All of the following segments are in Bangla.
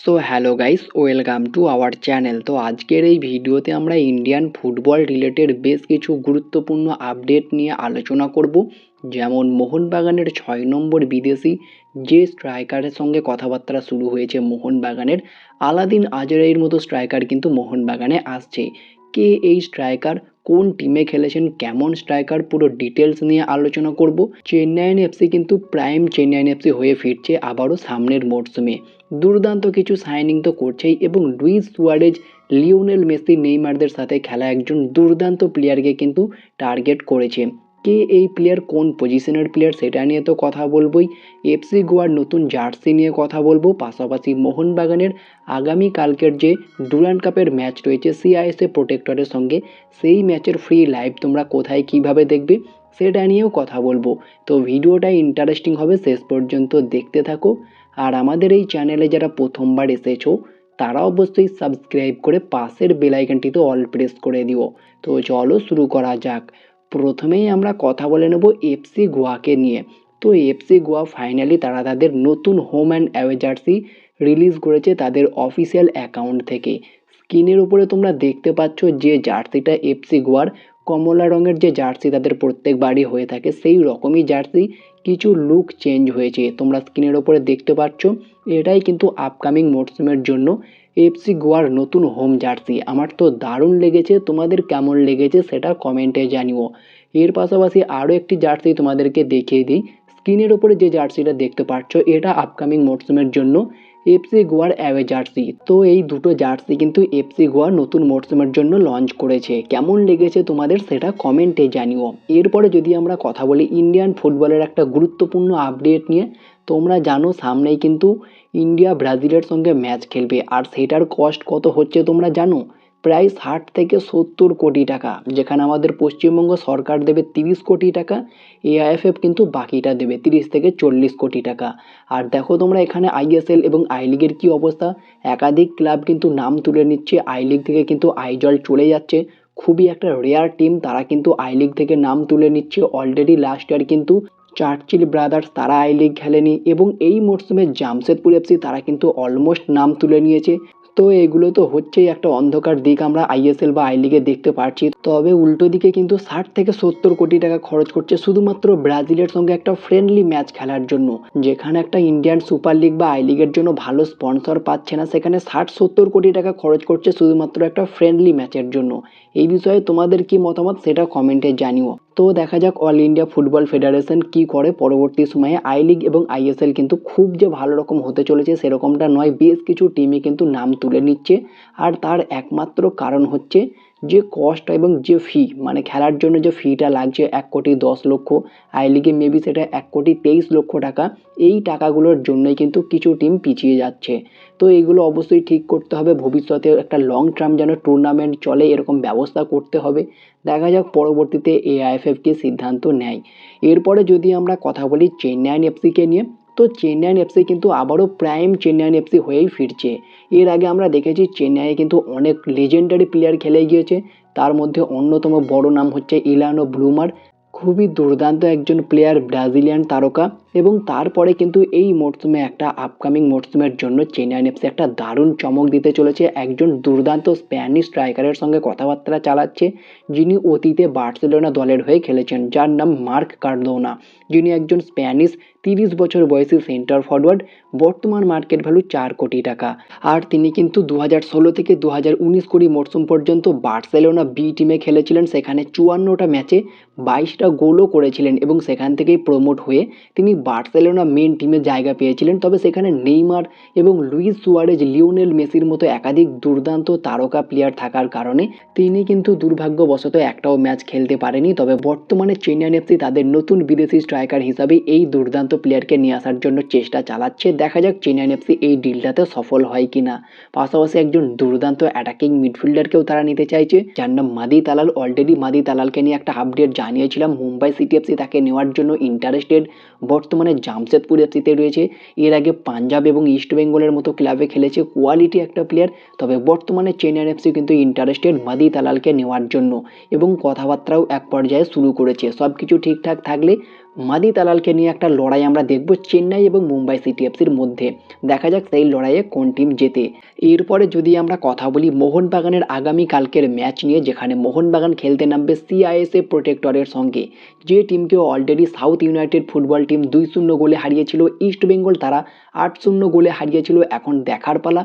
So hello guys, welcome to our channel. তো আজকের এই ভিডিওতে আমরা ইন্ডিয়ান ফুটবল রিলেটেড বেশ কিছু গুরুত্বপূর্ণ আপডেট নিয়ে আলোচনা করব। যেমন মোহনবাগানের 6 নম্বর বিদেশি যে স্ট্রাইকারের সঙ্গে কথাবার্তা শুরু হয়েছে মোহনবাগানের, আলাদিন আজরাইয়ের মতো স্ট্রাইকার কিন্তু মোহনবাগানে আসছে। কে এই স্ট্রাইকার, কোন টিমে খেলেছেন, কেমন স্ট্রাইকার, পুরো ডিটেলস নিয়ে আলোচনা করব। চেন্নাইন এফসি কিন্তু প্রাইম চেন্নাইন এফসি হয়ে ফিরছে আবারও সামনের মরশুমে। দুর্দান্ত কিছু সাইনিং তো করছেই, এবং লুইস সুয়ারেজ, লিওনেল মেসি, নেইমারদের সাথে খেলা একজন দুর্দান্ত প্লেয়ারকে কিন্তু টার্গেট করেছে। কে এই প্লেয়ার, কোন পজিশনের প্লেয়ার, সেটা নিয়ে তো কথা বলবোই। এফসি গোয়ার নতুন জার্সি নিয়ে কথা বলবো, পাশাপাশি মোহনবাগানের আগামী কালকের যে ডুরান্ড কাপের ম্যাচ রয়েছে সিআইএসএ প্রোটেক্টরের সঙ্গে, সেই ম্যাচের ফ্রি লাইভ তোমরা কোথায় কিভাবে দেখবে সেটা নিয়েও কথা বলবো। তো ভিডিওটা ইন্টারেস্টিং হবে, শেষ পর্যন্ত দেখতে থাকো। আর আমাদের এই চ্যানেলে যারা প্রথমবার এসেছো তারা অবশ্যই সাবস্ক্রাইব করে পাশের বেল আইকনটিতে অল প্রেস করে দিও। তো চলো শুরু করা যাক। প্রথমেই আমরা কথা বলে নেব এফসি গোয়াকে নিয়ে। তো এফসি গোয়া ফাইনালি তারা তাদের নতুন home and away jersey release করেছে তাদের অফিসিয়াল অ্যাকাউন্ট থেকে। স্ক্রিনের উপরে তোমরা দেখতে পাচ্ছ যে জার্সিটা এফসি গোয়ার কমলা রঙের যে জার্সি তাদের প্রত্যেকবারই হয়ে থাকে, সেই রকমই জার্সি, কিছু লুক চেঞ্জ হয়েছে তোমরা স্ক্রিনের ওপরে দেখতে পাচ্ছ। এটাই কিন্তু আপকামিং মরশুমের জন্য এফসি গোয়ার নতুন হোম জার্সি। আমার তো দারুণ লেগেছে, তোমাদের কেমন লেগেছে সেটা কমেন্টে জানিও। এর পাশাপাশি আরও একটি জার্সি তোমাদেরকে দেখিয়ে দিই। স্ক্রিনের ওপরে যে জার্সিটা দেখতে পাচ্ছ এটা আপকামিং মরশুমের জন্য এফসি গোয়ার অ্যাওয়ে জার্সি। তো এই দুটো জার্সি কিন্তু এফসি গোয়া নতুন মরশুমের জন্য লঞ্চ করেছে। কেমন লেগেছে তোমাদের সেটা কমেন্টে জানিও। এরপরে যদি আমরা কথা বলি ইন্ডিয়ান ফুটবলের একটা গুরুত্বপূর্ণ আপডেট নিয়ে, তোমরা জানো সামনেই কিন্তু ইন্ডিয়া ব্রাজিলের সঙ্গে ম্যাচ খেলবে, আর সেটার কস্ট কত হচ্ছে তোমরা জানো? প্রায় 60 থেকে 70 কোটি টাকা, যেখানে আমাদের পশ্চিমবঙ্গ সরকার দেবে 30 কোটি টাকা, এআইএফএফ কিন্তু বাকিটা দেবে 30 থেকে 40 কোটি টাকা। আর দেখো তোমরা এখানে আইএসএল এবং আই লিগের কী অবস্থা, একাধিক ক্লাব কিন্তু নাম তুলে নিচ্ছে। আই লিগ থেকে কিন্তু আইজল চলে যাচ্ছে, খুবই একটা রেয়ার টিম, তারা কিন্তু আই লিগ থেকে নাম তুলে নিচ্ছে। অলরেডি লাস্ট ইয়ার কিন্তু চার্চিল ব্রাদার্স তারা আই লিগ খেলেনি, এবং এই মরশুমে জামশেদপুর এফসি তারা কিন্তু অলমোস্ট নাম তুলে নিয়েছে। তো এগুলো তো হচ্ছেই একটা অন্ধকার দিক আমরা আইএসএল বা আই লিগে দেখতে পাচ্ছি। তবে উল্টো দিকে কিন্তু 60 থেকে 70 কোটি টাকা খরচ করছে শুধুমাত্র ব্রাজিলের সঙ্গে একটা ফ্রেন্ডলি ম্যাচ খেলার জন্য। যেখানে একটা ইন্ডিয়ান সুপার লিগ বা আই লিগের জন্য ভালো স্পন্সর পাচ্ছে না, সেখানে 60-70 কোটি টাকা খরচ করছে শুধুমাত্র একটা ফ্রেন্ডলি ম্যাচের জন্য। এই বিষয়ে তোমাদের কি মতামত সেটা কমেন্টে জানিও। তো দেখা যাক অল ইন্ডিয়া ফুটবল ফেডারেশন কি করে পরবর্তী সময়ে। আই লিগ এবং আইএসএল কিন্তু খুব যে ভালো রকম হতে চলেছে সেরকমটা নয়, বেশ কিছু টিমই কিন্তু নাম তুলে নিচ্ছে। আর তার একমাত্র কারণ হচ্ছে যে কস্ট এবং যে ফি, মানে খেলার জন্য যে ফিটা লাগছে 1,10,00,000, আই লিগে মেবি সেটা 1,23,00,000 টাকা। এই টাকাগুলোর জন্যই কিন্তু কিছু টিম পিছিয়ে যাচ্ছে। তো এইগুলো অবশ্যই ঠিক করতে হবে, ভবিষ্যতে একটা লং টার্ম যেন টুর্নামেন্ট চলে এরকম ব্যবস্থা করতে হবে। দেখা যাক পরবর্তীতে এআইএফএফ কি সিদ্ধান্ত নেয়। এরপরে যদি আমরা কথা বলি চেন্নাইন এফসিকে নিয়ে, তো চেন্নাইন এফসি কিন্তু আবারও প্রাইম চেন্নাইন এফসি হয়েই ফিরছে। এর আগে আমরা দেখেছি চেন্নাইয়ে কিন্তু অনেক লেজেন্ডারি প্লেয়ার খেলে গিয়েছে, তার মধ্যে অন্যতম বড় নাম হচ্ছে ইলানো ব্লুমার, খুবই দুর্দান্ত একজন প্লেয়ার, ব্রাজিলিয়ান তারকা। এবং তারপরে কিন্তু এই মরশুমে একটা আপকামিং মরশুমের জন্য চেন্নাইন এফসি একটা দারুণ চমক দিতে চলেছে। একজন দুর্দান্ত স্প্যানিশ স্ট্রাইকারের সঙ্গে কথাবার্তা চালাচ্ছে, যিনি অতীতে বার্সেলোনা দলের হয়ে খেলেছেন, যার নাম মার্ক কার্দোনা, যিনি একজন স্প্যানিশ 30 বছর বয়সী সেন্টার ফরওয়ার্ড। বর্তমান মার্কেট ভ্যালু 4 কোটি টাকা। আর তিনি কিন্তু 2016 থেকে 2019-20 মরশুম পর্যন্ত বার্সেলোনা বি টিমে খেলেছিলেন, সেখানে 54টা ম্যাচে 22টা গোলও করেছিলেন, এবং সেখান থেকেই প্রমোট হয়ে তিনি বার্সেলোনা মেন টিমে জায়গা পেয়েছিলেন। তবে সেখানে নেইমার এবং লুইস সুয়ারেজ, লিওনেল মেসির মতো একাধিক দুর্দান্ত তারকা প্লেয়ার থাকার কারণে তিনি কিন্তু দুর্ভাগ্যবশত একটাও ম্যাচ খেলতে পারেনি। তবে বর্তমানে চেন্নাইন এফসি তাদের নতুন বিদেশি স্ট্রাইকার হিসাবে এই দুর্দান্ত প্লেয়ারকে নিয়ে আসার জন্য চেষ্টা চালাচ্ছে। দেখা যাক চেন্নাইন এফসি এই ডিলটাতে সফল হয় কিনা। পাশাপাশি একজন দুর্দান্ত অ্যাটাকিং মিডফিল্ডারকেও তারা নিতে চাইছে, যার নাম মাদি তালাল। অলরেডি মাদি তালালকে নিয়ে একটা আপডেট জানিয়েছিলাম, মুম্বাই সিটি এফসি তাকে নেওয়ার জন্য ইন্টারেস্টেড। বর্তমানে জামশেদপুর এফসিতে রয়েছে, এর আগে পাঞ্জাব এবং ইস্ট বেঙ্গলের মতো ক্লাবে খেলেছে, কোয়ালিটি একটা প্লেয়ার। তবে বর্তমানে চেন্নাইন এফসি কিন্তু ইন্টারেস্টেড মাদি তালালকে নেওয়ার জন্য, এবং কথাবার্তাও এক পর্যায়ে শুরু করেছে। সব কিছু ঠিকঠাক থাকলে মাদি তালালকে নিয়ে একটা লড়াই আমরা দেখব চেন্নাই এবং মুম্বাই সিটি এফসির মধ্যে। দেখা যাক সেই লড়াইয়ে কোন টিম জেতে। এরপরে যদি আমরা কথা বলি মোহনবাগানের আগামী কালকের ম্যাচ নিয়ে, যেখানে মোহনবাগান খেলতে নামবে সিআইএসএফ প্রোটেক্টরের সঙ্গে, যে টিমকে already south United football team 2-0 গোলে হারিয়েছিল। ইস্ট বেঙ্গল তারা 8-0 গোলে হারিয়েছিল। এখন দেখার পালা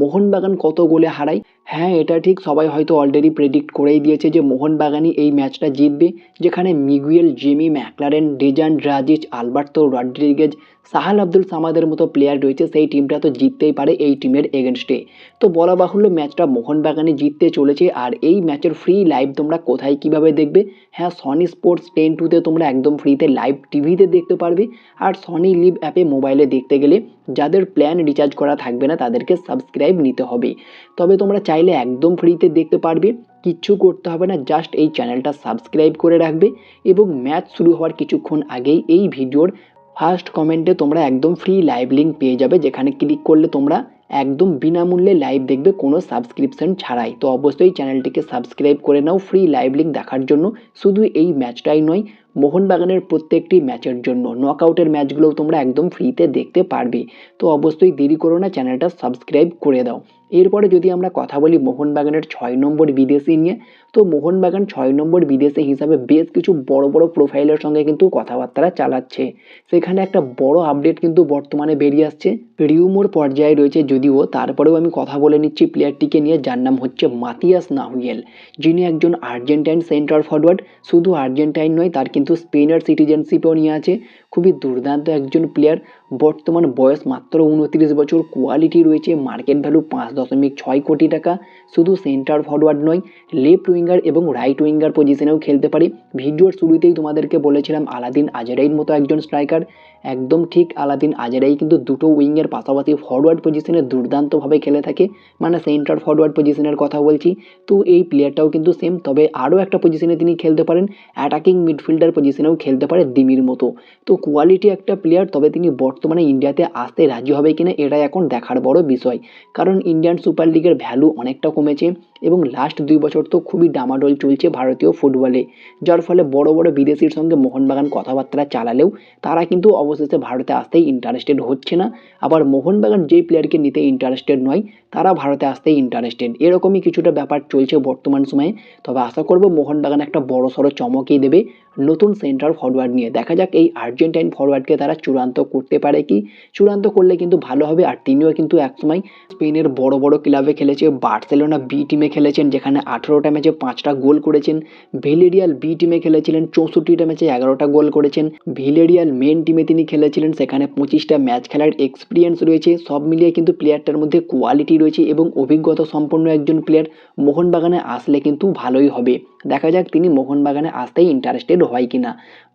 মোহনবাগান কত গোলে হারায়। হ্যাঁ, এটা ঠিক, সবাই হয়তো অলরেডি প্রেডিক্ট করেই দিয়েছে যে মোহনবাগানই এই ম্যাচটা জিতবে, যেখানে Miguel, Jamie McLaren, Dejan Drazic, Alberto Rodriguez, Sahal Abdul সামাদের মতো প্লেয়ার রয়েছে। সেই টিমটা তো জিততেই পারে এই টিমের এগেনস্টে। তো বলা বাহুল্য ম্যাচটা মোহনবাগানই জিততে চলেছে। আর এই ম্যাচের ফ্রি লাইভ তোমরা কোথায় কিভাবে দেখবে? হ্যাঁ, সনি স্পোর্টস 10-2তে তোমরা একদম ফ্রিতে লাইভ টিভিতে দেখতে পারবে। আর সনি লিভ অ্যাপে মোবাইলে দেখতে গেলে যাদের প্ল্যান রিচার্জ করা থাকবে না তাদেরকে সাবস্ক্রাইব নিতে হবে। তবে তোমরা চাইলে একদম ফ্রিতে দেখতে পারবে, কিচ্ছু করতে হবে না, জাস্ট এই চ্যানেলটা সাবস্ক্রাইব করে রাখবে এবং ম্যাচ শুরু হওয়ার কিছুক্ষণ আগেই এই ভিডিওর ফার্স্ট কমেন্টে তোমরা একদম ফ্রি লাইভ লিঙ্ক পেয়ে যাবে, যেখানে ক্লিক করলে তোমরা একদম বিনামূল্যে লাইভ দেখবে কোনো সাবস্ক্রিপশন ছাড়াই। তো অবশ্যই চ্যানেলটিকে সাবস্ক্রাইব করে নাও ফ্রি লাইভ লিঙ্ক দেখার জন্য। শুধু এই ম্যাচটাই নয়, মোহনবাগানের প্রত্যেকটি ম্যাচের জন্য, নকআউটের ম্যাচগুলোও তোমরা একদম ফ্রিতে দেখতে পারবে। তো অবশ্যই দেরি করো না, চ্যানেলটা সাবস্ক্রাইব করে দাও। এরপরে যদি আমরা কথা বলি মোহনবাগানের 6 নম্বর বিদেশি নিয়ে, তো মোহনবাগান 6 নম্বর বিদেশি হিসাবে বেশ কিছু বড় বড় প্রোফাইলের সঙ্গে কিন্তু কথাবার্তা চালাচ্ছে। সেখানে একটা বড় আপডেট কিন্তু বর্তমানে বেরিয়ে আসছে, রিউমোর পর্যায়ে রয়েছে যদিও, তারপরেও আমি কথা বলে নিচ্ছি প্লেয়ারটিকে নিয়ে, যার নাম হচ্ছে মাতিয়াস নাহুয়েল, যিনি একজন আর্জেন্টাইন সেন্টার ফরওয়ার্ড। শুধু আর্জেন্টাইন নয়, তার কিন্তু স্পেনের সিটিজেনশিপও নিয়ে আছে। খুবই দুর্দান্ত একজন প্লেয়ার। বর্তমান বয়স মাত্র 29 বছর। কোয়ালিটি রয়েছে, মার্কেট ভ্যালু 5.6 কোটি টাকা। শুধু সেন্টার ফরওয়ার্ড নয়, লেফট উইঙ্গার এবং রাইট উইঙ্গার পজিশনেও খেলতে পারে। ভিডিওর শুরুতেই তোমাদেরকে বলেছিলাম আলাদিন আজরাইর মতো একজন স্ট্রাইকার। একদম ঠিক, আলাদিন আজরাই কিন্তু দুটো উইংয়ের পাশাপাশি ফরওয়ার্ড পজিশনে দুর্দান্তভাবে খেলে থাকে, মানে সেন্টার ফরওয়ার্ড পজিশনের কথা বলছি। তো এই প্লেয়ারটাও কিন্তু সেম, তবে আরও একটা পজিশনে তিনি খেলতে পারেন, অ্যাটাকিং মিডফিল্ডার পজিশনেও খেলতে পারে দিমির মতো। তো কোয়ালিটি একটা প্লেয়ার, তবে তিনি বর্তমানে ইন্ডিয়াতে আসতে রাজি হবে কিনা এটাই এখন দেখার বড় বিষয়। কারণ ইন্ডিয়ান সুপার লিগের ভ্যালু অনেকটা কমেছে এবং লাস্ট 2 বছর তো খুবই ডামাডোল চলছে ভারতীয় ফুটবলে, যার ফলে বড় বড় বিদেশির সঙ্গে মোহনবাগান কথাবার্তা চালালেও তারা কিন্তু অবশেষে ভারতে আসতেই ইন্টারেস্টেড হচ্ছে না। আবার মোহনবাগান যেই প্লেয়ারকে নিতে ইন্টারেস্টেড নয়, তারা ভারতে আসতেই ইন্টারেস্টেড। এরকমই কিছুটা ব্যাপার চলছে বর্তমান সময়ে। তবে আশা করব মোহনবাগান একটা বড় সড়ো চমকই দেবে নতুন সেন্টার ফরওয়ার্ড নিয়ে। দেখা যাক এই আর্জেন্টাইন ফরওয়ার্ডকে তারা চূড়ান্ত করতে পারে কি। চূড়ান্ত করলে কিন্তু ভালো হবে। আর তিনিও কিন্তু একসময় স্পেনের বড় বড় ক্লাবে খেলেছে, বার্সেলোনা বি টিমে খেলেছেন, যেখানে 18টা ম্যাচে 5টা গোল করেছেন। ভিলেরিয়াল বি টিমে খেলেছিলেন, 64টা ম্যাচে 11টা গোল করেছেন। ভিলেরিয়াল মেন টিমে তিনি খেলেছিলেন, সেখানে 25টা ম্যাচ খেলার এক্সপিরিয়েন্স রয়েছে। সব মিলিয়ে কিন্তু প্লেয়ারটার মধ্যে কোয়ালিটি রয়েছে এবং অভিজ্ঞতা সম্পন্ন একজন প্লেয়ার। মোহনবাগানে আসলে কিন্তু ভালোই হবে। দেখা যাক তিনি মোহনবাগানে আসতেই ইন্টারেস্টেড হয় কিনা।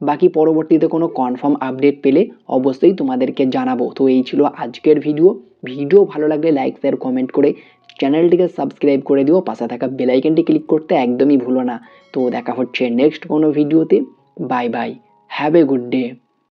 বাকি পরবর্তীতে কোনো কনফার্ম আপডেট পেলে অবশ্যই তোমাদেরকে জানাবো। তো এই ছিল আজকের ভিডিও ভালো লাগলে লাইক শেয়ার কমেন্ট করে চ্যানেলটিকে সাবস্ক্রাইব করে দিও, পাশে থাকা বেল আইকনটি ক্লিক করতে একদমই ভুলো না। তো দেখা হচ্ছে নেক্সট কোনো ভিডিওতে। Bye bye, have a good day.